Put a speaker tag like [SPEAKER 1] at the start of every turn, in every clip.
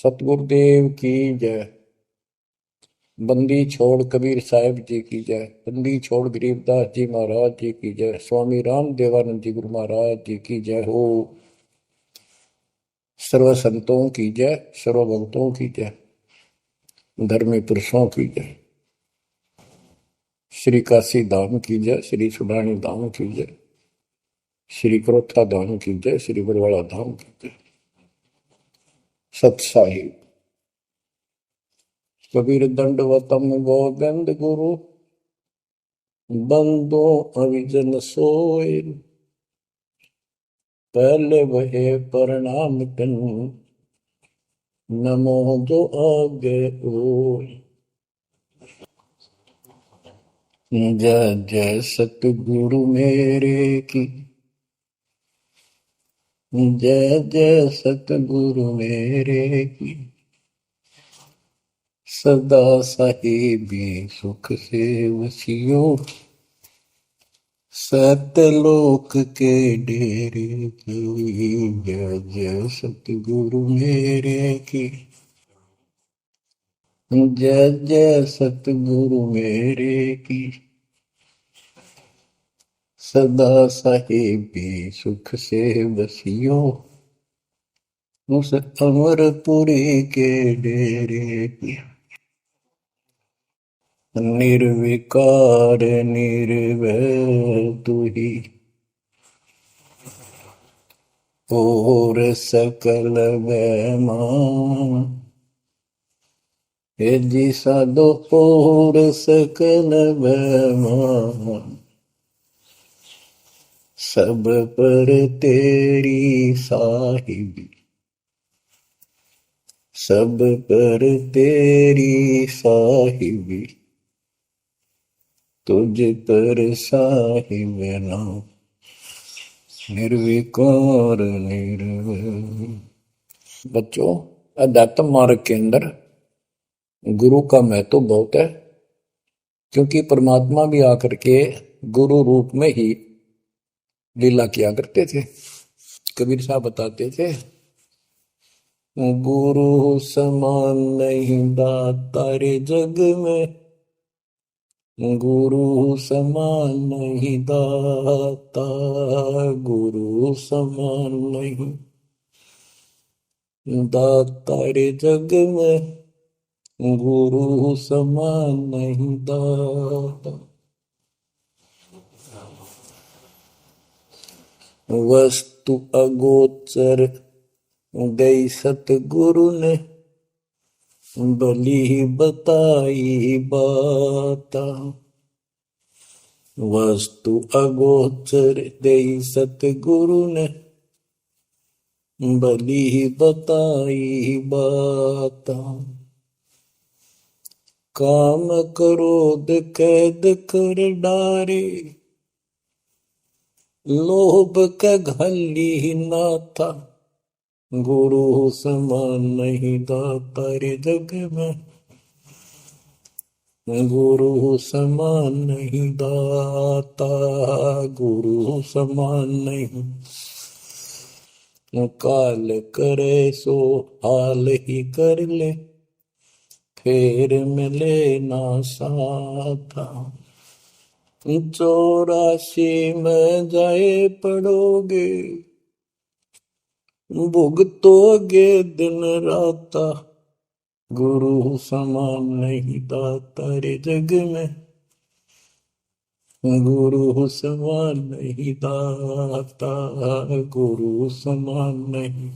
[SPEAKER 1] सतगुरुदेव की जय। बंदी छोड़ कबीर साहिब जी की जय। बंदी छोड़ गरीबदास जी महाराज जी की जय। स्वामी राम देवानंद जी गुरु महाराज जी की जय हो। सर्व संतों की जय, सर्व भक्तों की जय, धर्मी पुरुषों की जय। श्री काशी धाम की जय, श्री सुडानी धाम की जय, श्री क्रोथा धाम की जय, श्री बरवाड़ा धाम की जय। सत साहिब कबीर दंडवतम गोविंद गुरु, बंदो अविजन सोए। पहले वहे प्रणाम कन, नमो जो आगे ओय। जय जय सतगुरु मेरे की, जय जय सतगुरु मेरे की। सदा साहिबी सुख से वसियो, सतलोक के डेरे की। जय जय सतगुरु मेरे की, जय जय सतगुरु मेरे की। सदा साहिबी सुख से बसियो, उस अमरपुरी के डेरे की। निर्विकार निर्भय तू ही, और सकल बैमान। हे जी साधो और सकल बैमान, सब पर तेरी साहिबी, सब पर तेरी साहिबी। तुझ पर साहिब नाम, निर्विकार निर्भय। बच्चों, अध्यात्म मार्ग के अंदर गुरु का महत्व बहुत है, क्योंकि परमात्मा भी आकर के गुरु रूप में ही लीला किया करते थे। कबीर साहब बताते थे, गुरु समान नहीं दाता रे जग में, गुरु समान नहीं दाता, गुरु समान नहीं दाता रे जग में, गुरु समान नहीं दाता। वस्तु अगोचर गई सतगुरु ने, भली बताई बाता। वस्तु अगोचर गई सतगुरु ने, भली बताई बाता। काम क्रोध कैद कर डारे, लोभ का घली ना था। गुरु समान नहीं दाता रे जग में, गुरु समान नहीं दाता, गुरु समान नहीं। काल करे सो हाल ही कर ले, फेर मिले ना साथा। 84 में जाए पड़ोगे, भुगतोगे दिन राता। गुरु समान नहीं दाता रे जग में, गुरु समान नहीं दाता, गुरु समान नहीं।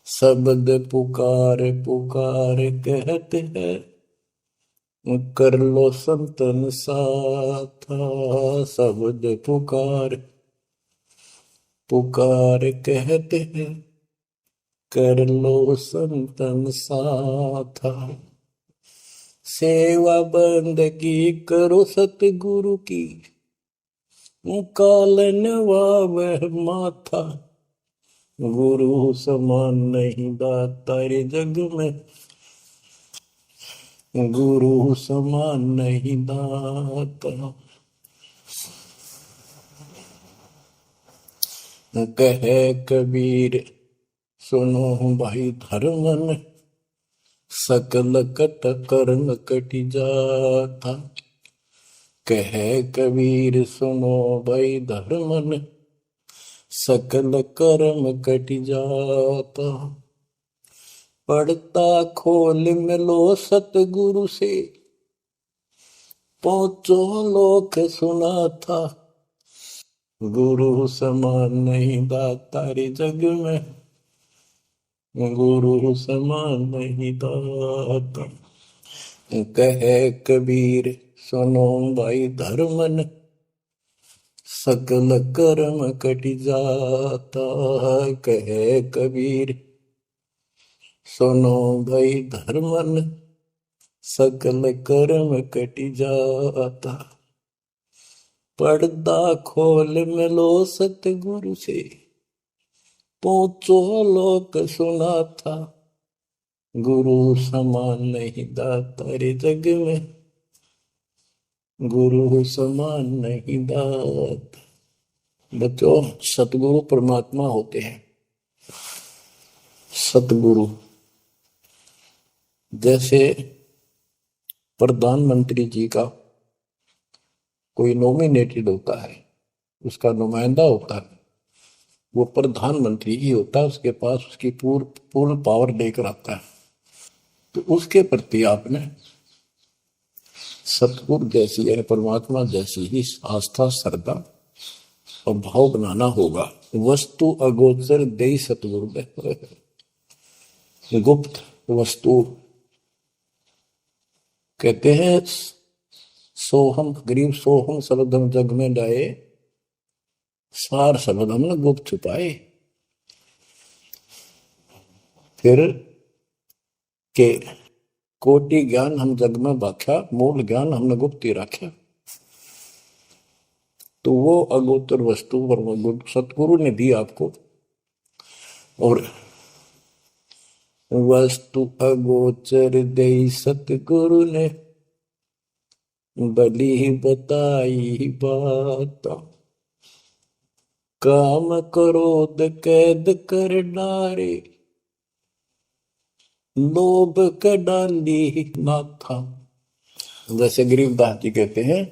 [SPEAKER 1] शब्द पुकार पुकार कहते हैं, कर लो संतन साथा। शब्द पुकार पुकार कहते हैं, कर लो संतन साथा। सेवा बंदगी करो सतगुरु की, कालन वह माथा। गुरु समान नहीं दाता रे जग में, गुरु समान नहीं दाता। कहे कबीर सुनो भाई धर्मन सकल कट कर्म कटि जाता। कह कबीर सुनो भाई धर्मन सकल कर्म कटि जाता। पढ़ता खोल मिलो सतगुरु से पहुंचो लोक सुना था। गुरु समान नहीं दाता रे जग में, गुरु समान नहीं दाता। कहे कबीर सुनो भाई धर्मन सकल कर्म कटि जाता। कहे कबीर सुनो भाई धर्मन सकल कर्म कटि जाता। पर्दा खोल मिलो सतगुरु से पहुंचो लोक सुना था। गुरु समान नहीं दाता रे जग में, गुरु समान नहीं दाता। बच्चों, सतगुरु परमात्मा होते हैं। सतगुरु जैसे प्रधानमंत्री जी का कोई नॉमिनेटेड होता है, उसका नुमाइंदा होता है, वो प्रधानमंत्री ही होता है, उसके पास उसकी पूर्ण पावर लेकर आता है। तो उसके प्रति आपने सतगुरु जैसी है परमात्मा जैसी ही आस्था श्रद्धा और भाव बनाना होगा। वस्तु अगोचर दे सतगुरु दे, गुप्त वस्तु कहते हैं। सोहम गरीब सोहम शब्दम जग में डाए, सार शब्द हमने गुप्त छुपाए। फिर के कोटि ज्ञान हम जग में बाख्या, मूल ज्ञान हमने गुप्त ही रखा। तो वो अगोचर वस्तु सतगुरु ने दी आपको। और वस्तु अगोचर दे सतगुरु ने बली बताई बात। काम क्रोध कैद कर डारे, लोभ का डाली नाथा। जैसे गरीबदास जी कहते हैं,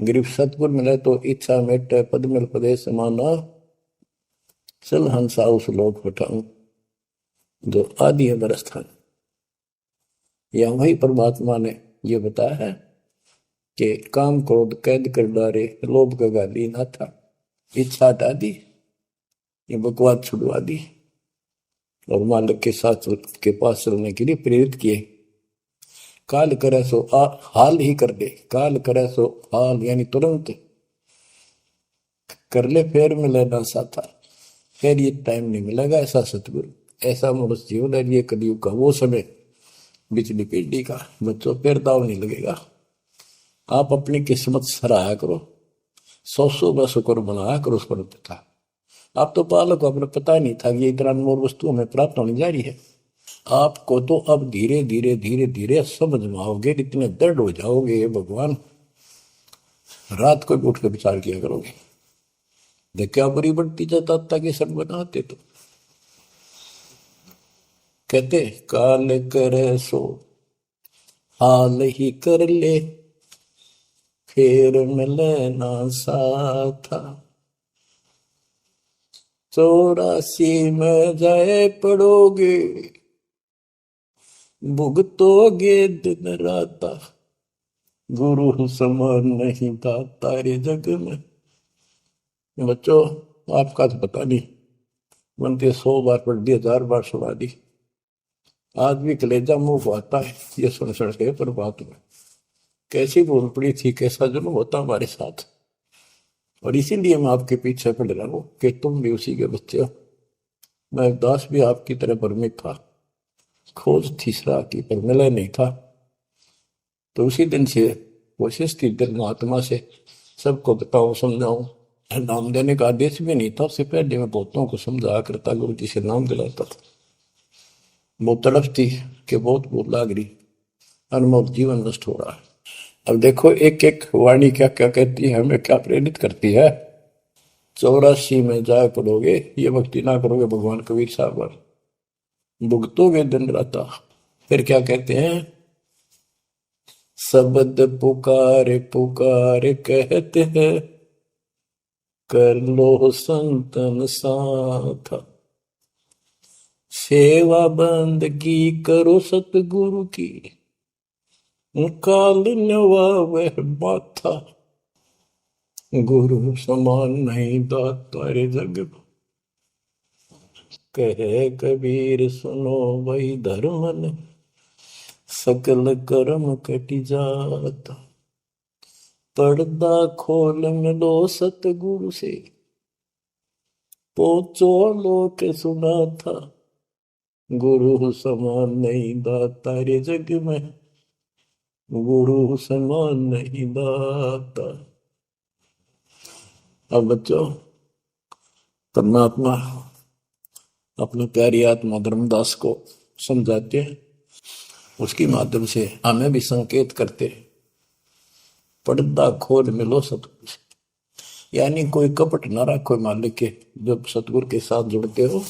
[SPEAKER 1] गरीब सतगुरु मिले तो इच्छा मेटे, पद मिल पदे समाना, चल हंसा उस लोक पठाऊं जो आदि है बरस्थान। या वही परमात्मा ने ये बताया है कि काम क्रोध कैद कर डारे, लोभ का गाली ना था, इच्छा हटा दी, ये बकवाद छुड़वा दी और मालिक के साथ के पास चलने के लिए प्रेरित किए। काल करे सो हाल ही कर दे, काल करे सो हाल यानी तुरंत कर ले, फिर मिले ना साथा, फिर ये टाइम नहीं मिलेगा। ऐसा सतगुरु, ऐसा मनुष्य जीवन है ये कलयुग का वो समय, बिजली पीढ़ी का। बच्चों, फिर दाव नहीं लगेगा। आप अपनी किस्मत सराहा करो, 100 का शुक्र बनाया करो उस पर था। आप तो बालक को अपने पता नहीं था कि ये इतना अनमोल वस्तु हमें प्राप्त होने जा रही है। आपको तो अब धीरे धीरे धीरे धीरे समझ में आओगे, इतने दृढ़ हो जाओगे। ये भगवान, रात को भी उठ कर विचार किया करोगे। देख क्या बुरी बढ़ती जाता कि सब बनाते। तो कहते काल करे सो हाल ही कर ले, फिर मिले ना साथा। 84 में जाए पड़ोगे, भुगतोगे दिन राता। गुरु समान नहीं दाता रे जग में। बच्चों, आपका तो पता नहीं, बनते 100 बार पढ़ दी, 1000 बार सुना दी, आज भी कलेजा मुंह को आता है ये सुन के। पर बात में कैसी भूल पड़ी थी, कैसा जुल्म होता हमारे साथ। और इसीलिए मैं आपके पीछे पड़ रहा हूं कि तुम भी उसी के बच्चे हो। मैं दास भी आपकी तरह भ्रमित था, खोज तीसरा की पर मिला नहीं था। तो उसी दिन से कोशिश थी महात्मा से सबको बताऊं समझाऊं। नाम देने का आदेश भी नहीं था, उससे पहले मैं बहुतों को समझाया करता, गुरु जी से नाम दिलाता था। बहुत तड़फ थी कि बहुत भूल लाग रही, अनमोल जीवन नष्ट हो रहा है। अब देखो एक एक वाणी क्या क्या कहती है, हमें क्या प्रेरित करती है। 84 में जाए पड़ोगे, ये भक्ति ना करोगे भगवान कबीर साहब पर, भुगतोगे दिन रात। फिर क्या कहते हैं, शब्द पुकार पुकार कहते हैं, कर लो संतन साथ, सेवा बंदगी करो सतगुरु की, काल नवावे माथा, गुरु समान नहीं दाता रे जग में। कहे कबीर सुनो वही धर्म ने, सकल कर्म कटि जाता, पर्दा खोल मिलो सतगुरु से, पहुंचो लोक सुना था, गुरु समान नहीं दाता रे जग में, गुरु समान नहीं दाता। अब बच्चों, परमात्मा अपनी प्यारी आत्मा धर्मदास को समझाते हैं, उसके माध्यम से हमें भी संकेत करते हैं, पर्दा खोल मिलो सतगुरु से, यानी कोई कपट ना रखो मालिक के, जब सतगुरु के साथ जुड़ते हो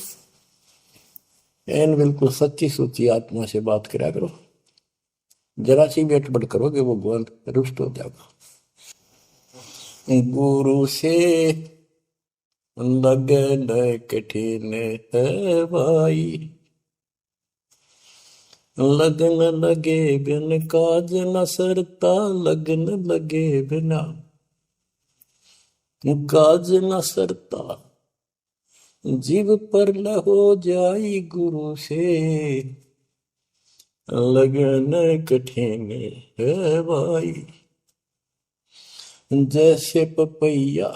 [SPEAKER 1] एन बिल्कुल सच्ची सुच्ची आत्मा से बात करा करो, जरा सी भी अटपट करोगे वो भगवान रुष्ट हो जाएगा। गुरु से लगन कठिन है भाई, लगन लगे बिन काज न सरता, लगन लगे बिना काज न सरता, जीव पर हो जाई गुरु से, लगन कठिन है भाई। जैसे पपैया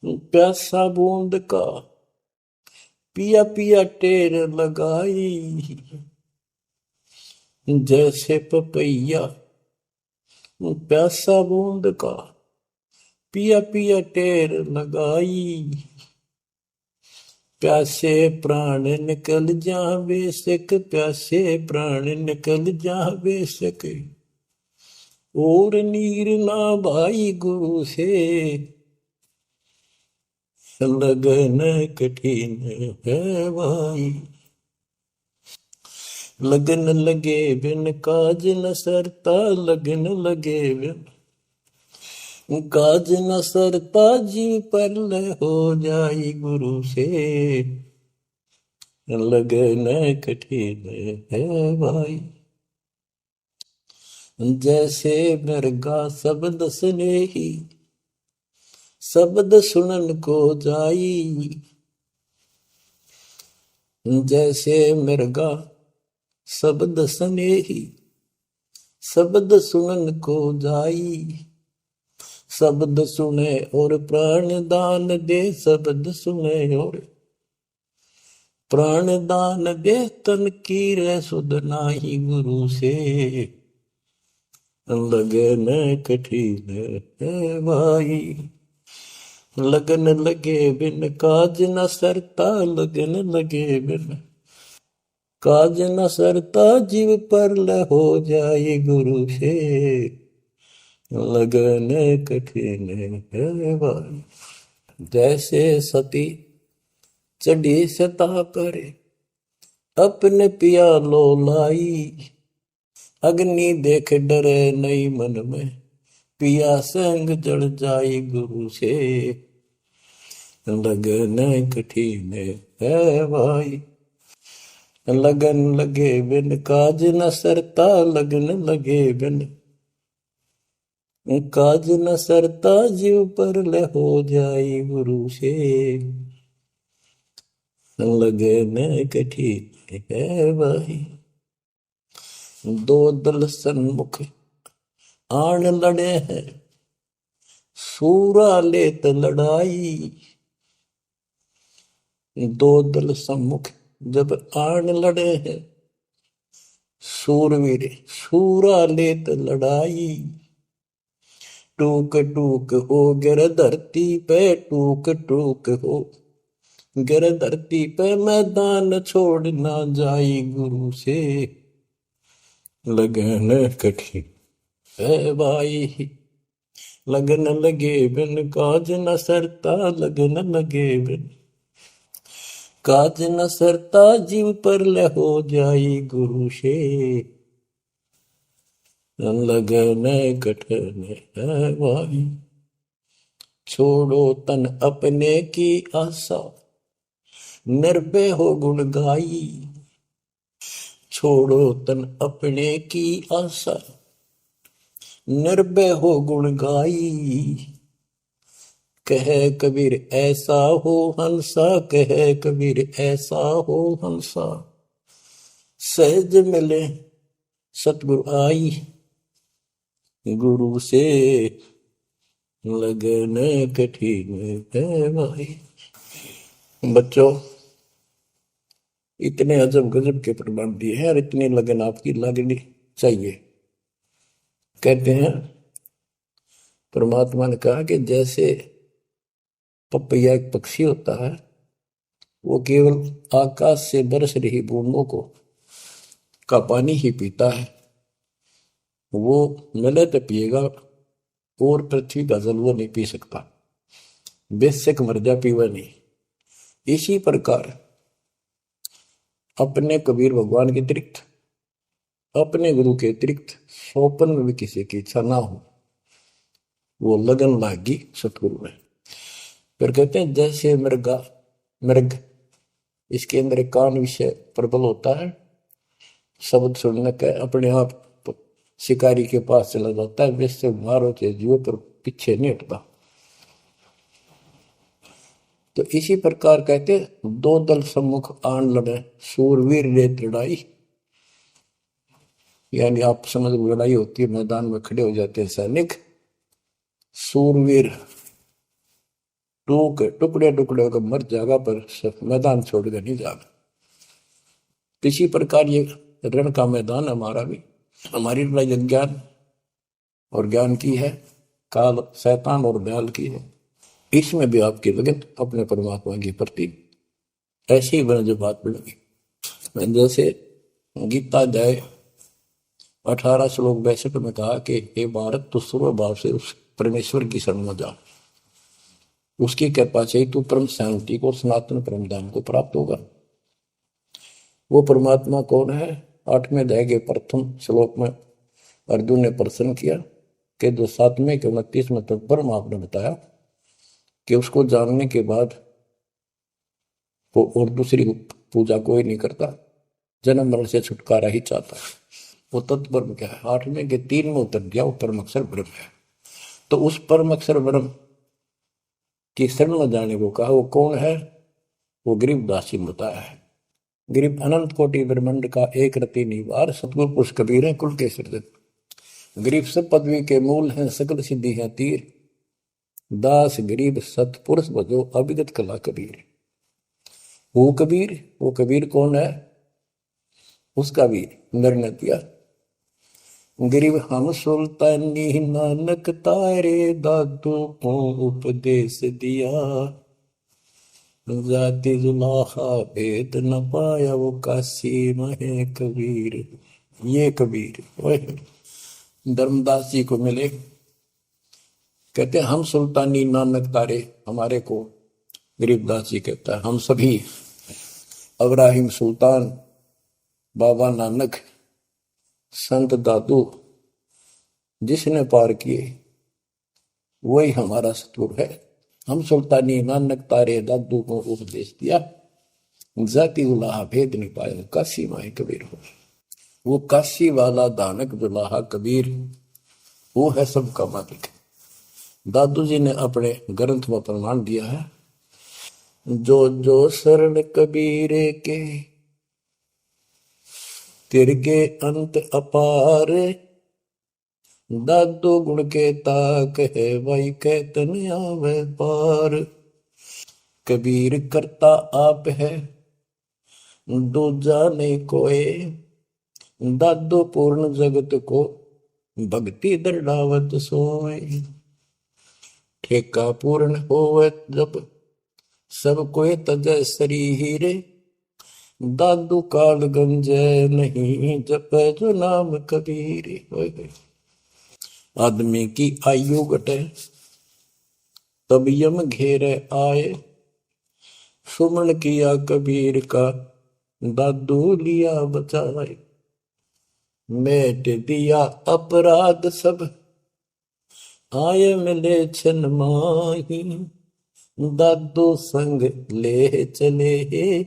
[SPEAKER 1] प्यासा बूंद का, पिया पिया टेर लगाई, जैसे पपैया प्यासा बूंद का, पिया पिया टेर लगाई, प्यासे प्राण निकल जा बेशक, प्यासे प्राण निकल जा बेशक, और नीर ना भाई गुरु से, लगन कठिन है भाई। लगन लगे बिन काज न सरता, लगन लगे बिन काज न सरता, जीव पर हो जाई गुरु से, लगन कठिन है भाई। जैसे मृगा शब्द स्नेही, शब्द सुनन को जाई, जैसे मृगा शब्द स्नेही, शब्द सुनन को जाई, शब्द सुने और प्राण दान दे, शब्द सुने और प्राण दान दे, तन की रे सुध नाही गुरु से, लगन कठिन है भाई। लगन लगे बिन काज न सरता, लगन लगे बिन काज न सरता, जीव पर हो जाए गुरु से, लगन कठिन है भाई। जैसे सती चढ़ी सता पर, अपने पिया लो लाई, अग्नि देख डरे नहीं मन में, पिया संग जल जाई गुरु से, लगन कठिन है भाई। लगन लगे बिन काज न सरता, लगन लगे बिन काज न सरता, जीव पर हो जाई गुरु से, लगन कठिन है भाई। दो दल सन्मुख आन लड़े हैं, सूरा लेत लड़ाई, दो दल सम्मुख जब आन लड़े हैं, सूरवीर सूरा लेत लड़ाई, टूक टूक हो गिर धरती पे, टूक टूक हो गिर धरती पे, मैदान छोड़ ना जाई गुरु से, लगन कठिन है भाई। लगन लगे बिन काज न सरता, लगन लगे बिन काज न सरता, जीव पर ले हो जाई गुरु से, लगन कठन है भाई। छोड़ो तन अपने की आशा, निर्भय हो गुण गाई। छोड़ो तन अपने की आशा, निर्भय हो गुण गाई। कह कबीर ऐसा हो हंसा, कह कबीर ऐसा हो हंसा, सहज मिले सतगुरु आई। गुरु से लगन कठिन है भाई। बच्चों, इतने अजब गजब के प्रमाण दिए हैं और इतनी लगन आपकी लगनी चाहिए। कहते हैं परमात्मा ने कहा कि जैसे पपैया एक पक्षी होता है, वो केवल आकाश से बरस रही बूंदों को का पानी ही पीता है, वो मिले तो पिएगा, और पृथ्वी का जल वो नहीं पी सकता, बेशक मर जा पीवा नहीं। इसी प्रकार अपने कबीर भगवान के अतिरिक्त, अपने गुरु के अतिरिक्त सोपन में भी किसी की इच्छा ना हो, वो लगन लागी सतगुरु में। फिर कहते हैं जैसे मृग, इसके अंदर एक कान विषय प्रबल होता है, शब्द सुनने का अपने आप शिकारी के पास चला जाता है, वैसे मारो चाहे जीव पर पीछे नहीं हटता। तो इसी प्रकार कहते दो दल सम्मुख आन लड़े, सूरवीर रेत लड़ाई। यानी आप समझ लड़ाई होती है, मैदान में खड़े हो जाते हैं सैनिक, सूरवीर टुकड़े टुकड़े होकर मर जाएगा, पर मैदान छोड़कर नहीं जाएगा। इसी प्रकार ये रण का मैदान हमारा भी, हमारी लड़ाई अज्ञान और ज्ञान की है, काल शैतान और दयाल की है। इसमें भी आपकी लगन अपने परमात्मा के प्रति ऐसी ही बने जो बात बढ़ेगी। जैसे गीता अध्याय 18 श्लोक 62 में कहा कि हे भारत, तू सर्व भाव से उस परमेश्वर की शरण में जा, उसकी कृपा से ही तू परम शांति को, सनातन परम धाम को प्राप्त होगा। वो परमात्मा कौन है? 8वें अध्याय के प्रथम श्लोक में अर्जुन ने प्रश्न किया कि जो 7वें के 29वें तक परम आपने बताया कि उसको जानने के बाद वो और दूसरी पूजा कोई नहीं करता, जन्म मरण से छुटकारा ही चाहता है। वो तत्परम क्या है? 8वें के 3 में उत्तर दिया, वो परम अक्षर ब्रह्म है। तो उस परम अक्षर ब्रह्म की शरण में जाने को कहा। वो कौन है? वो गरीबदास जी बताया है। गरीब अनंत कोटि ब्रह्मांड का एक रति निवार, सतगुरु पुरुष कबीर है कुल के सृजन। गरीब सब पदवी के मूल हैं, सकल सिद्धि है तीर, दास गरीब सतपुरुष भजो अभिगत कला कबीर। वो कबीर कौन है? उसका भी निर्णय दिया। गरीब हम सुल्तानी नानक तारे, दादू को उपदेश दिया, जाति जुलाहा भेद न पाया, वो काशी महे कबीर। ये कबीर धर्मदास जी को मिले, कहते हम सुल्तानी नानक तारे, हमारे को गरीबदास जी कहता है हम सभी अब्राहिम सुल्तान, बाबा नानक, संत दादू जिसने पार किए वही हमारा सतगुरु है। हम सुल्तानी नानक तारे, दादू को उपदेश दिया, जाति उलाहा भेद नहीं पाया, काशी माए कबीर हो। वो काशी वाला दानक दुलाहा कबीर, वो है सबका मालिक। दादू जी ने अपने ग्रंथ में प्रमाण दिया है, जो जो शरण कबीरे के, तिरगे अंत अपार, दादू गुण के ताक है, वही कहतन आवे पार। कबीर करता आप है, दूजा नहीं कोई, दादू पूर्ण जगत को, भक्ति दृढ़ावत सोए। ठेका पूर्ण होवत जब, सब कोई तजय शरीर, दादू काल गंजय नहीं, जप जो नाम कबीर। आदमी की आयु घटे, तब यम घेरे आए। सुमन किया कबीर का, दादू लिया बचाए। मेट दिया अपराध सब, आए मिले छन माही। दादू संग ले चले,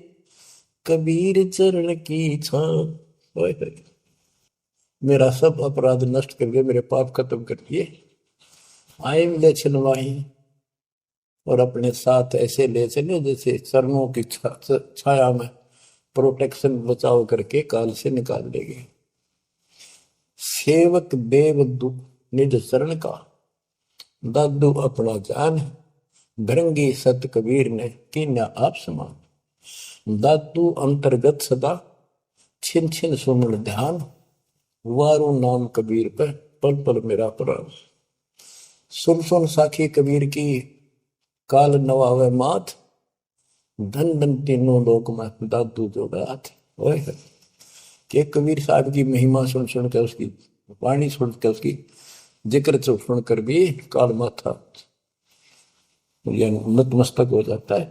[SPEAKER 1] कबीर चरण की छां। मेरा सब अपराध नष्ट करके, मेरे पाप खत्म कर दिए। आए मिले छन माही, और अपने साथ ऐसे ले चले जैसे चरणों की छाया में प्रोटेक्शन बचाव करके काल से निकाल लेंगे। सेवक देव निज शरण का, दादू अपना जान। भृंगी सत कबीर ने कीन्या आप समान। दादू अंतर्गत सदा, छिन छिन सुमन ध्यान। वारू नाम कबीर पे, पल पल मेरा प्राण। सुन सुन साखी कबीर की, काल नवावे माथ। धन धन तीनों लोक में, दादू जो गाथ। ओए के कबीर साहब की महिमा सुन सुन के, उसकी वाणी सुन के, उसकी जिक्र सुन कर भी काल माथा नतमस्तक हो जाता है।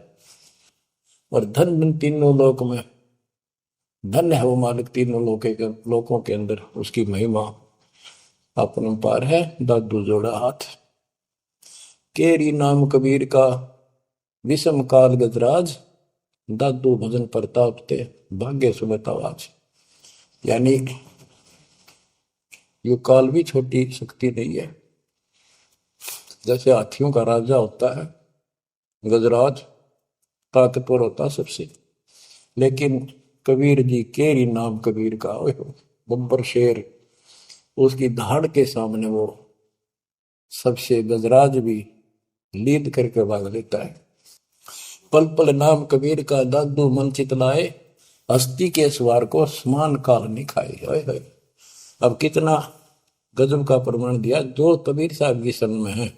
[SPEAKER 1] और धन धन तीनों लोक में, धन्य है वो मालिक तीनों लोकों के अंदर, उसकी महिमा अपरंपार है। दादू जोड़ा हाथ, केरी नाम कबीर का, विषम काल गजराज। दादू भजन प्रताप ते, भाग्य सुबह आवाज। यानी ये काल भी छोटी शक्ति नहीं है। जैसे हाथियों का राजा होता है गजराज, ताकतवर होता सबसे, लेकिन कबीर जी, केरी नाम कबीर का, बब्बर शेर, उसकी धाड़ के सामने वो सबसे गजराज भी लीद करके भाग लेता है। पल पल नाम कबीर का, दादू मन चितलाए। हस्ती के सवार को समान काल नहीं खाए। अब कितना गजब का प्रमाण दिया। जो कबीर साहब की शरण में है,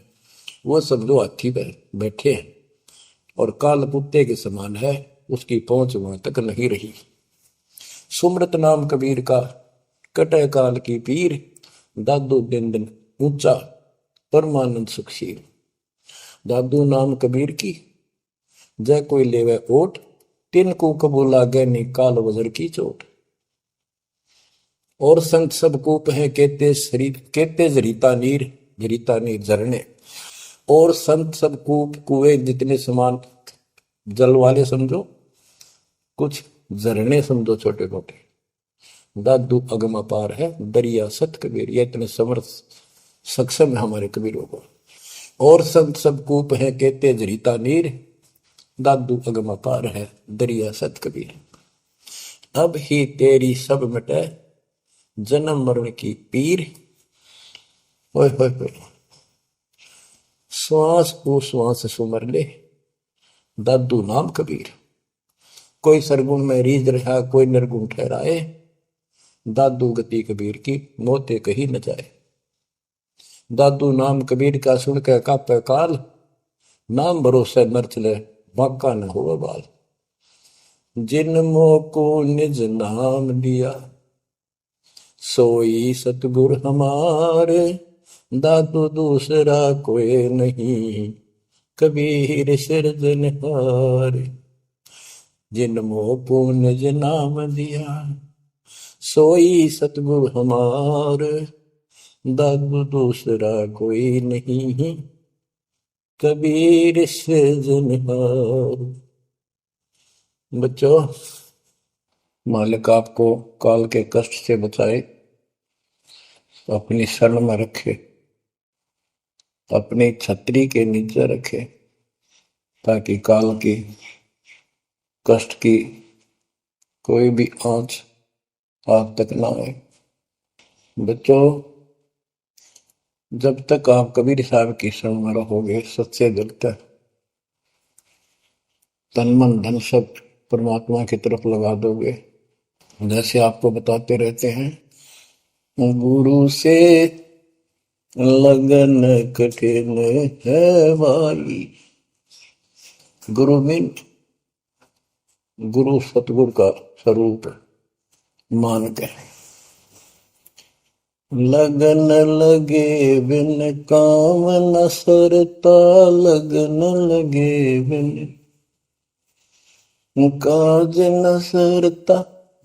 [SPEAKER 1] वो सब जो हाथी पे बैठे हैं और काल कुत्ते के समान है, उसकी पहुंच वहां तक नहीं रही। सुमरत नाम कबीर का, कटे काल की पीर। दादू दिन दिन ऊंचा, परमानंद सुखशील। दादू नाम कबीर की, जय कोई लेवे ओट। तिनको कबूल लागे नी, काल वजर की चोट। और संत सब कूप है, कहते शरीर, कहते जरीता नीर, जरीता नीर झरने। और संत सब कूप, कुएं जितने समान जल वाले समझो, कुछ झरने समझो छोटे मोटे। दादू अगम अपार है, दरिया सत कबीर। ये इतने समर्थ सक्षम है हमारे कबीरों को। और संत सब कूप है, कहते जरीता नीर। दादू अगम अपार है, दरिया सत कबीर। अब ही तेरी सब मिटे, जन्म मरण की पीर। ओए होए होए, श्वास को श्वास सुमर ले, दादू नाम कबीर। कोई सरगुण में रीझ रहा, कोई निर्गुण ठहराए। दादू गति कबीर की, मोते कही न जाए। दादू नाम कबीर का, सुन के कापे काल। नाम भरोसे नर चले, बांका न हो बाल। जिन मोह को निज नाम दिया, सोई सतगुर हमारे। दादू दूसरा कोई नहीं, कबीर सिरजनहार। जिन मोह को निज नाम दिया, सोई सतगुर हमार। दादू दूसरा कोई नहीं, कबीर सिरजनहार। बच्चों, मालिक आपको काल के कष्ट से बचाए, अपनी शरण में रखे, अपनी छतरी के नीचे रखे, ताकि काल की कष्ट की कोई भी आंच आप तक ना आए। बच्चों, जब तक आप कबीर साहब की शरण में रहोगे, सच्चे दिल तक तन मन धन सब परमात्मा की तरफ लगा दोगे। जैसे आपको बताते रहते हैं, गुरु से लगन कठिन है भाई। गुरु मीन, गुरु सतगुरु का स्वरूप मान के, लगन लगे बिन काम न सरता, लगन लगे बिन काज न सरता,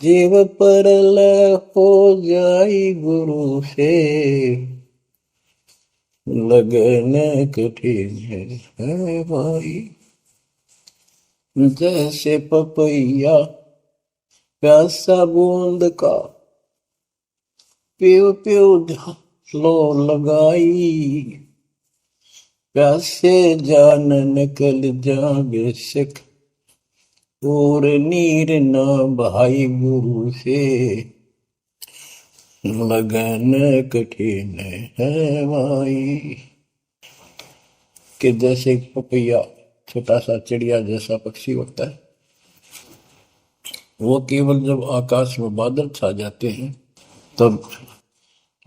[SPEAKER 1] जीव पर लय हो जाई गुरु से, लगन कठिन है भाई। जैसे पपैया प्यासा बूंद का, प्यो प्यो लो लगाई, प्यासे जान निकल जावे सिख, और नीर न भाई गुरु से, लगन कठिन है भाई। कि जैसे पपैया छोटा सा चिड़िया जैसा पक्षी होता है, वो केवल जब आकाश में बादल छा जाते हैं तब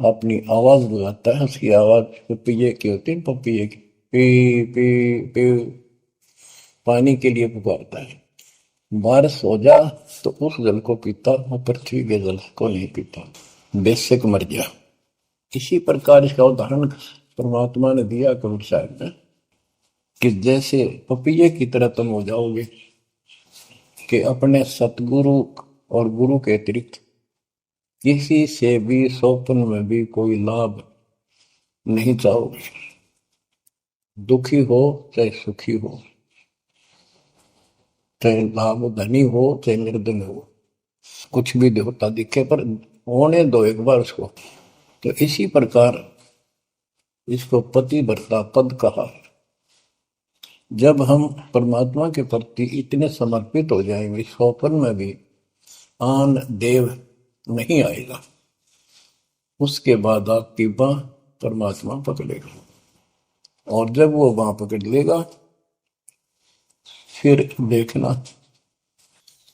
[SPEAKER 1] अपनी आवाज लगाता है। उसकी आवाज पपैये की होती है, पपैये की पी पी पी, पानी के लिए पुकारता है। बारिश हो जा तो उस जल को पीता, वो पृथ्वी के जल को नहीं पीता, बेशक मर जा। इसी प्रकार इसका उदाहरण परमात्मा ने दिया कबीर साहब ने कि जैसे पपैये की तरह तुम हो जाओगे कि अपने सतगुरु और गुरु के अतिरिक्त किसी से भी स्वप्न में भी कोई लाभ नहीं चाहोगे। दुखी हो चाहे सुखी हो, चाहे लाभ धनी हो चाहे निर्धन हो, कुछ भी देवता दिखे पर होने दो एक बार उसको। तो इसी प्रकार इसको पतिव्रता पद कहा। जब हम परमात्मा के प्रति इतने समर्पित हो जाएंगे, स्वप्न में भी आन देव नहीं आएगा, उसके बाद आपकी बाह परमात्मा पकड़ेगा, और जब वो बाह पकड़ लेगा फिर देखना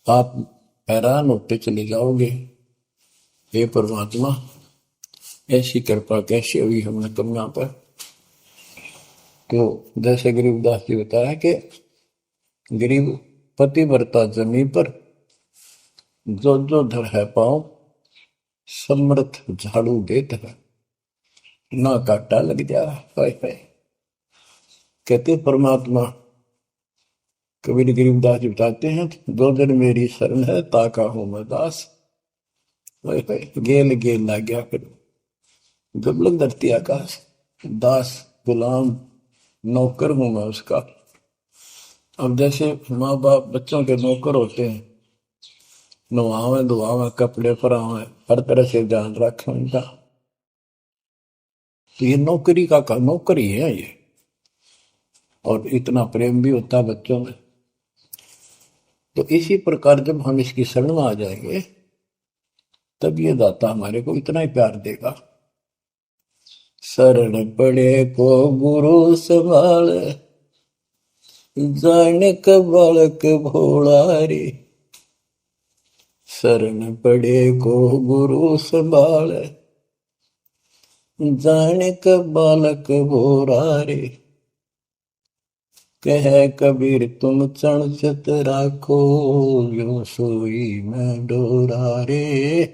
[SPEAKER 1] आप हैरान होते चले जाओगे, हे परमात्मा ऐसी कृपा कैसे हुई हमने कन्या पर। तो जैसे गरीबदास जी बताया कि गरीब पतिव्रता जमी पर, जो जो धर है पाओ समर्थ झाड़ू देत है, ना काटा लग जा। कहते परमात्मा कबीर गरीबदास जी बताते हैं, दो दिन मेरी शरण है ताका हूं मैं दास, गेल गेल ला गया फिर दुर्लभ धरती आकाश, दास गुलाम नौकर हूं मैं उसका। अब जैसे माँ बाप बच्चों के नौकर होते हैं, नवावे धुआवे कपड़े परावे हर तरह से ध्यान रखें उनका, तो ये नौकरी का नौकर ही है ये। और इतना प्रेम भी होता है बच्चों में। तो इसी प्रकार जब हम इसकी शरण में आ जाएंगे तब ये दाता हमारे को इतना ही प्यार देगा। शरण पड़े को गुरु संभाल, जाने का बालक भोला रे, शरण पड़े को गुरु संभाल, जाने का बालक भोला रे, कह कबीर तुम चण चित राखो, यो सोई मैं डोरा रे,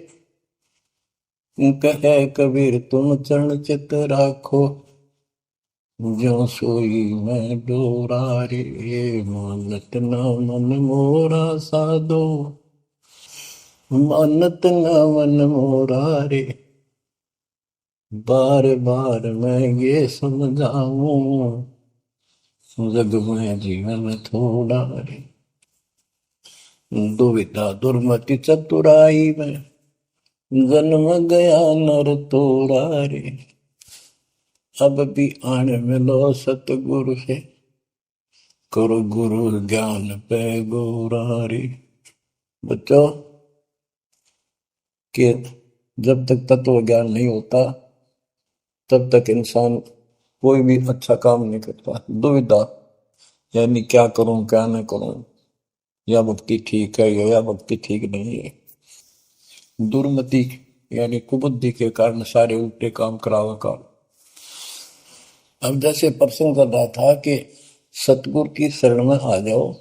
[SPEAKER 1] कह कबीर तुम चरण चित राखो, जो सोई मैं डोरा रे, मानत न मन मोरा साधो, मानत न मन मोरा रे, बार बार मैं ये समझाऊं, जग में जीवन थोड़ा रे, दुविधा दुर्मति चतुराई में जन्म गया नर तोरा रे, अब भी आने मिलो सतगुरु से, करो गुरु ज्ञान पे गोरा रे। बच्चों कि जब तक तत्व ज्ञान नहीं होता तब तक इंसान कोई भी अच्छा काम नहीं करता। दुविधा यानी क्या करूं क्या न करूं, या भक्ति ठीक है या भक्ति ठीक नहीं है। दुर्मति यानी कुबुद्धि के कारण सारे उल्टे काम करावा काम। अब जैसे प्रसंग कर रहा था कि सतगुरु की शरण में आ जाओ,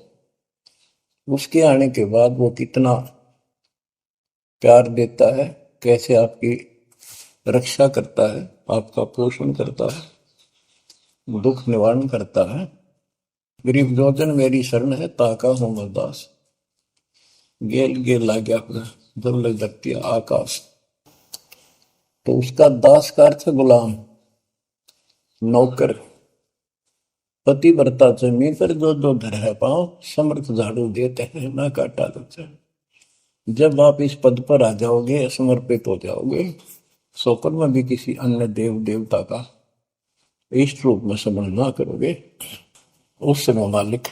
[SPEAKER 1] उसके आने के बाद वो कितना प्यार देता है, कैसे आपकी रक्षा करता है, आपका पोषण करता है, दुख निवारण करता है। गरीब जोजन मेरी शरण है, ताका हूं मैं दास। गेल गेल ला गया जब लग धरती आकाश। तो उसका दास का अर्थ है गुलाम, नौकर। पतिव्रता जमी पर जो जो धर है पाओ, समर्थ झाड़ू देते हैं ना काटा लगता है। जब आप इस पद पर आ जाओगे, समर्पित हो जाओगे, सोकर में भी किसी अन्य देव देवता का इष्ट रूप में समझ ना करोगे, उस समय मालिक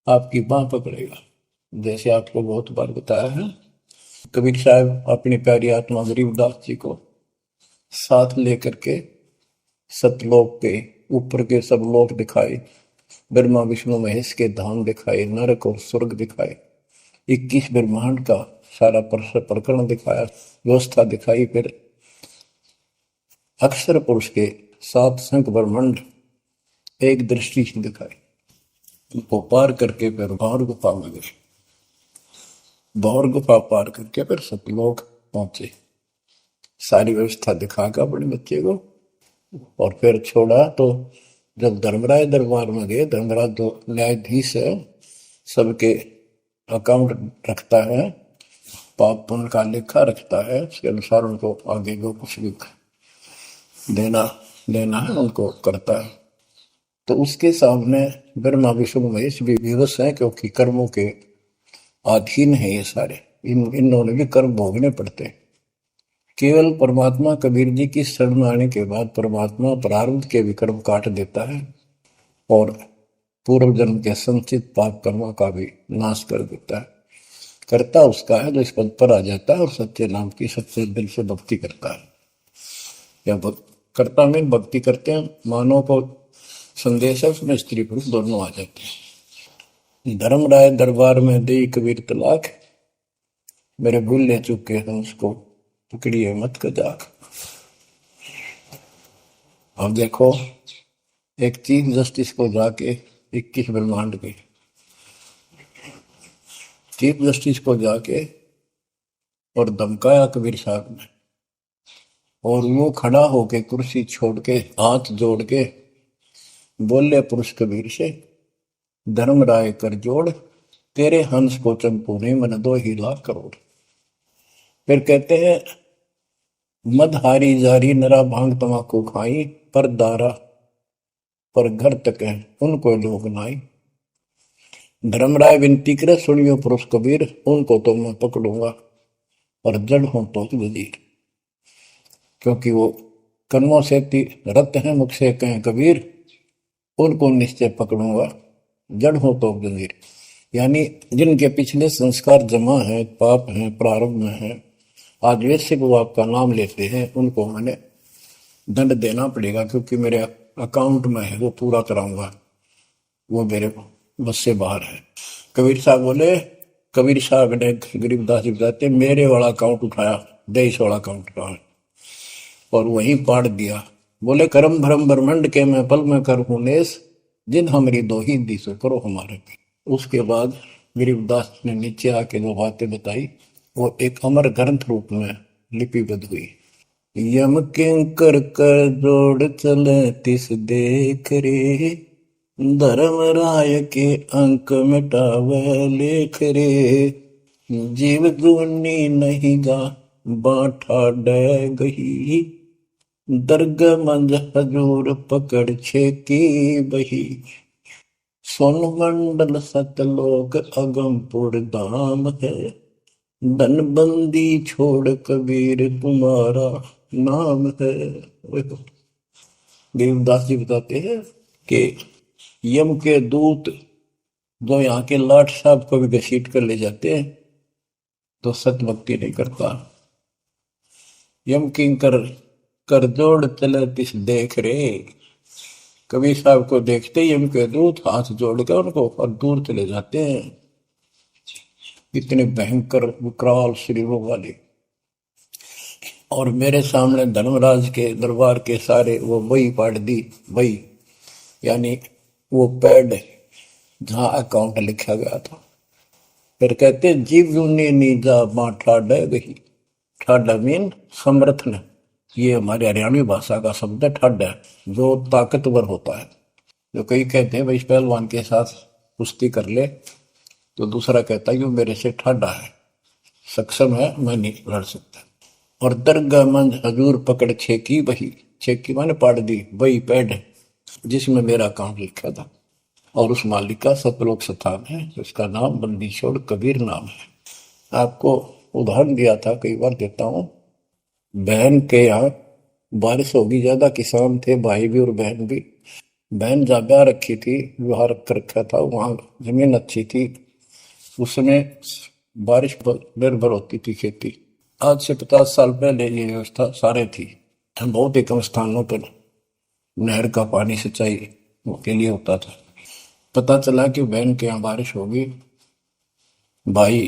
[SPEAKER 1] आपकी बाह पकड़ेगा। जैसे आपको बहुत बार बताया है, कबीर साहब अपनी प्यारी आत्मा गरीबदास जी को साथ लेकर के सतलोक के ऊपर के सब लोक दिखाए, ब्रह्मा विष्णु महेश के धाम दिखाए, नरक और स्वर्ग दिखाए, 21 ब्रह्मांड का सारा प्रकरण दिखाया, व्यवस्था दिखाई। फिर अक्षर पुरुष के 7 संख ब्रह्मांड एक दृष्टि से दिखाए। उनको पार करके फिर भौर गुफा में गए, भौर गुफा पार करके फिर सतलोक पहुंचे। सारी व्यवस्था दिखाकर अपने बच्चे को और फिर छोड़ा। तो जब धर्मराज दरबार में गए, धर्मराज जो न्यायाधीश है, सबके अकाउंट रखता है, पाप पुण्य का लेखा रखता है, उसके अनुसार उनको आगे जो कुछ भी देना लेना है उनको करता है। तो उसके सामने ब्रह्मा विष्णु महेश भी विवश है, क्योंकि कर्मों के अधीन है ये सारे, इन्होंने भी कर्म भोगने पड़ते हैं। केवल परमात्मा कबीर जी की शरण आने के बाद परमात्मा प्रारब्ध के भी कर्म काट देता है और पूर्व जन्म के संचित पाप कर्मों का भी नाश कर देता है। करता उसका है जो इस पद पर आ जाता है और सच्चे नाम की सच्चे दिल से भक्ति करता है। या करता में भक्ति करते हैं, मानव को संदेश है, उसमें स्त्री पुरुष दोनों आ जाते हैं। धर्मराय दरबार में दे कबीर तलाक, मेरे भूल ले चुके हैं उसको पकड़िए मत कजाक। अब देखो, एक चीफ जस्टिस को जाके 21 ब्रह्मांड के चीफ जस्टिस को जाके और धमकाया कबीर साहब ने, और वो खड़ा होके कुर्सी छोड़ के हाथ जोड़ के बोले पुरुष कबीर से, धर्मराय कर जोड़, तेरे हंस को चंपूने मन 2 लाख करोड़। फिर कहते हैं, मदहारी जारी नरा भांग तमाकू खाई, पर दारा पर घर तक है उनको लोग नाई। धर्मराय विनती करे, सुनियो पुरुष कबीर, उनको तो मैं पकड़ूंगा और जड़ हूं तो वजीर। क्योंकि वो कर्मों से रत है, मुख से कहें कबीर, उनको निश्चय पकड़ूंगा, जड़ हो तो वजीर। यानी जिनके पिछले संस्कार जमा है, पाप है, प्रारब्ध में है, आज वैसे वो आपका नाम लेते हैं, उनको मैंने दंड देना पड़ेगा, क्योंकि मेरे अकाउंट में है, वो पूरा कराऊंगा, वो मेरे बस से बाहर है। कबीर साहब बोले, कबीर साहब ने गरीबदास जी बताते, मेरे वाला अकाउंट उठाया, 23 वाला अकाउंट कहा और वहीं पाड़ दिया। बोले, करम भरम ब्रह्मंड के मैं पल में कर हूं नेस, जिन हमारी दो ही दी सो करो हमारे। उसके बाद गरीबदास ने नीचे आके जो बातें बताई, वो एक अमर ग्रंथ रूप में लिपिबद्ध हुई। यम किंकर कर जोड़ चले तिस देख रे, धर्म राय के अंक मिटावे लेख रे, जीव जूनी नहीं गा बाठा डे गही, दर्ग मंज हजूर पकड़ छे की बही, सोन मंडल सतलोक अगमपुर धाम है, धनबंदी छोड़ कबीर तुम्हारा नाम है। देवदास जी बताते हैं कि यम के दूत जो यहाँ के लाट साहब को भी घसीट कर ले जाते हैं, तो सत भक्ति नहीं करता। यम किंकर कर जोड़ चले तिस देख रे, कबीर साहब को देखते यम के दूत हाथ जोड़ कर उनको और दूर चले जाते हैं। इतने भयंकर विकराल शरीरों वाले। और मेरे सामने धर्मराज के दरबार के सारे वो बही पाड़ दी, बही यानी वो पैड जहां अकाउंट लिखा गया था। फिर कहते जीव जूनी नीजा मां ठाडा गही, ठाडा मीन समर्थन, ये हमारी हरियाणवी भाषा का शब्द है ठड है, जो ताकतवर होता है। जो कई कहते हैं भाई इस पहलवान के साथ कुश्ती कर ले, तो दूसरा कहता है कि वो मेरे से ठंडा है, सक्षम है, मैं नहीं लड़ सकता। और दरगाह मंज हजूर पकड़ छेकी वही, छेकी मैंने पाड़ दी वही पैड जिसमें मेरा काम लिखा था। और उस मालिक का सतलोक स्थान है, उसका नाम बंदी छोड़ कबीर नाम है। आपको उदाहरण दिया था, कई बार देता हूँ। बहन के यहाँ बारिश होगी ज्यादा, किसान थे भाई भी और बहन भी। बहन जहाँ ब्याह रखी थी, विवाह रख रखा था, वहां जमीन अच्छी थी, उसमें बारिश पर निर्भर होती थी खेती। आज से 50 साल पहले ये व्यवस्था सारे थी। बहुत ही कम स्थानों पर नहर का पानी सिंचाई के लिए होता था। पता चला कि बहन के यहाँ बारिश होगी, भाई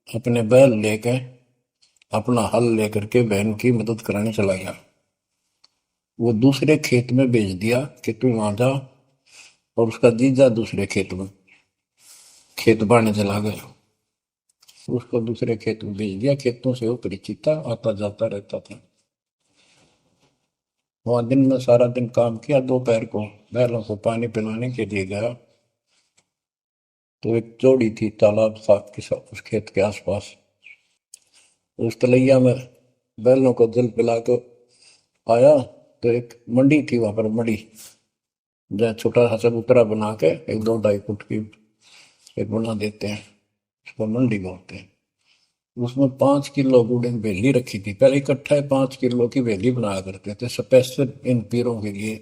[SPEAKER 1] अपने बैल लेकर, अपना हल लेकर के बहन की मदद कराने चला गया। वो दूसरे खेत में भेज दिया कि तू वहां जा, और उसका जीजा दूसरे खेत में खेत बाड़ने चला गया। उसको दूसरे खेत में भेज दिया, खेतों से वो परिचित था, आता जाता रहता था। वहां दिन में सारा दिन काम किया, दोपहर को बैलों को पानी पिलाने के लिए गया, तो एक जोड़ी थी तालाब साफ के साथ उस खेत के आसपास। उस तलैया में बैलों को जल पिला के आया, तो एक मंडी थी वहां पर, मंडी जहाँ छोटा सा चबूतरा बना के 1-2 ढाई फुट की एक बना देते हैं, उसको मंडी बोलते हैं। उसमें 5 किलो गुड़ की वेली रखी थी, पहले इकट्ठा 5 किलो की वेली बनाया करते थे स्पेशल इन पीरों के लिए,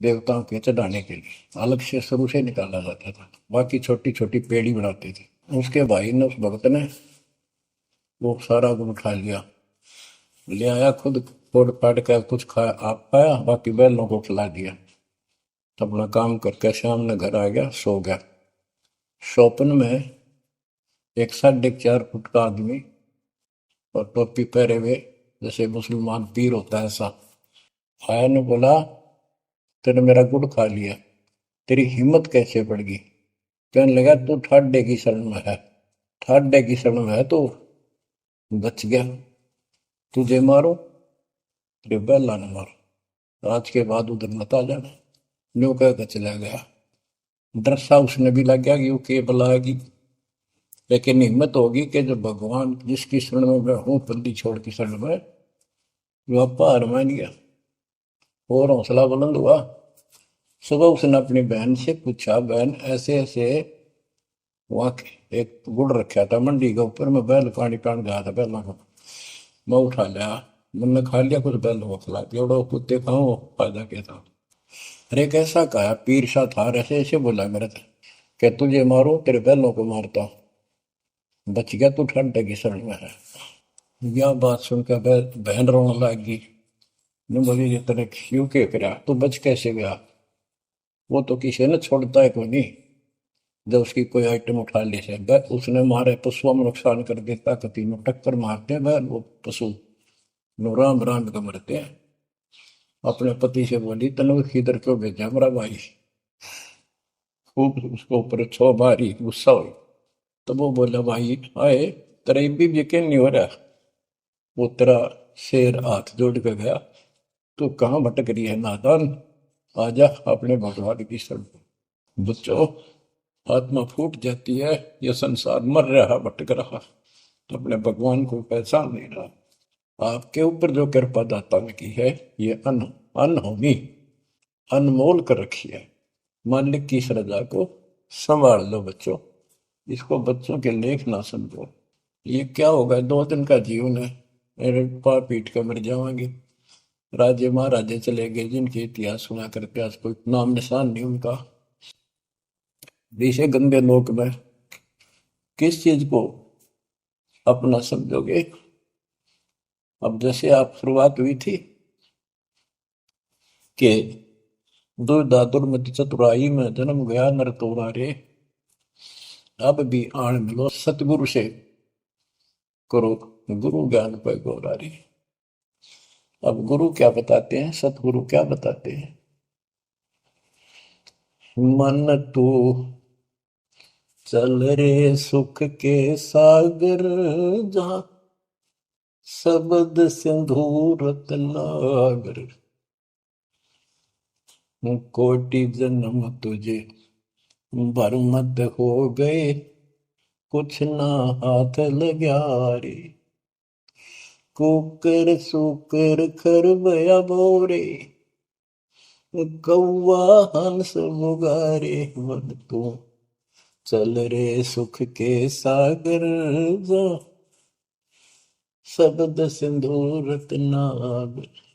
[SPEAKER 1] देवताओं के चढ़ाने के लिए अलग से शुरू से निकाला जाता था। बाकी छोटी छोटी पेड़ी बनाते थे। उसके भाई ने, उस भक्त ने, वो सारा गुड़ उठा लिया, ले आया, खुद फोड़ फाड़ कर कुछ खाया, आप खाया, बाकी बैलों को खिला दिया। अपना काम करके शाम में घर आ गया, सो गया। स्वप्न में एक 4.5 फुट का आदमी और टोपी पहरे हुए, जैसे मुसलमान पीर होता है ऐसा, आया ने बोला, तेने मेरा गुड़ खा लिया, तेरी हिम्मत कैसे बढ़ गई? कहने लगा, तू ठाडे की शरण में है, ठाडे की शरण में है तो बच गया, तुझे मारो, तेरे बैला ने मारो, आज के बाद उधर मत आ जाना। न्यू कहकर चला गया। डरसा उसने भी लग गया कि वो के बुलाएगी, लेकिन हिम्मत होगी कि जब भगवान जिसकी शरण में मैं हूं, बंदी छोड़ की शरण में, वो हार मान गया और हौसला बुलंद हुआ। सुबह उसने अपनी बहन से पूछा, बहन ऐसे ऐसे, वहां एक गुड़ रखा था मंडी के ऊपर, मैं बैल पानी पान गया था बैलों को, मैं उठा लिया, मैंने खा लिया, कुछ बैल को खिला दिया, और कुत्ते खाओ, फायदा क्या था? अरे कैसा कहा, पीर शाह था ऐसे ऐसे बोला मेरे से, क्या तुझे मारो, तेरे बैलों को मारता, बच गया, तू ठंड की शरण में है। यह बात सुनकर बहन रोने लगी। ने बोली, ये तेरे क्यों के करा, तू बच कैसे गया? वो तो किसी ने छोड़ता है कोई नहीं, जब उसकी कोई आइटम उठा ली से उसने मारे पशुओं में नुकसान कर देता, कभी में टक्कर मारते हैं बैल, वो पशु नो राम राम का मरते हैं। अपने पति से बोली, तनु किधर क्यों भेजा मेरा भाई? खूब उसको ऊपर छो मारी, गुस्सा हुई। तो वो बोला, भाई आए, तेरा भी यकीन नहीं हो रहा? वो तेरा शेर हाथ जोड़ के गया, तू कहाँ भटक रही है नादान, आजा अपने भगवान की शरण। बच्चों, आत्मा फूट जाती है, यह संसार मर रहा, भटक रहा, तो अपने भगवान को पहचान नहीं रहा। आपके ऊपर जो कृपा दाता ने की है, ये अनहोनी, अनमोल कर रखी है। मालिक की श्रद्धा को संभाल लो बच्चों, इसको बच्चों के लेख ना समझो। ये क्या होगा, 2 दिन का जीवन है, मेरे पार पीट कर मर जाएंगे। राजे महाराजे चले गए, जिनके इतिहास सुना करके आज कोई नाम निशान नहीं उनका। इसे गंदे लोक में किस चीज को अपना समझोगे? अब जैसे आप शुरुआत हुई थी कि दुर्दातुर मति चतुराई में जन्म गया नर तोरा रे, अब भी आण मिलो सतगुरु से, करो गुरु ज्ञान पर गौरारी। अब गुरु क्या बताते हैं, सतगुरु क्या बताते हैं? मन तू चल रे सुख के सागर, जहां शब्द सिंधु रत्नागर, कोटि जन्म तुझे बरमद हो गए, कुछ ना हाथ लग्या रे। कुकर सुकर खरबया बोरे, कौआ हंस मुगारे। मन तू चल रे सुख के सागर जा, शब्द सिंधु रत्नागर।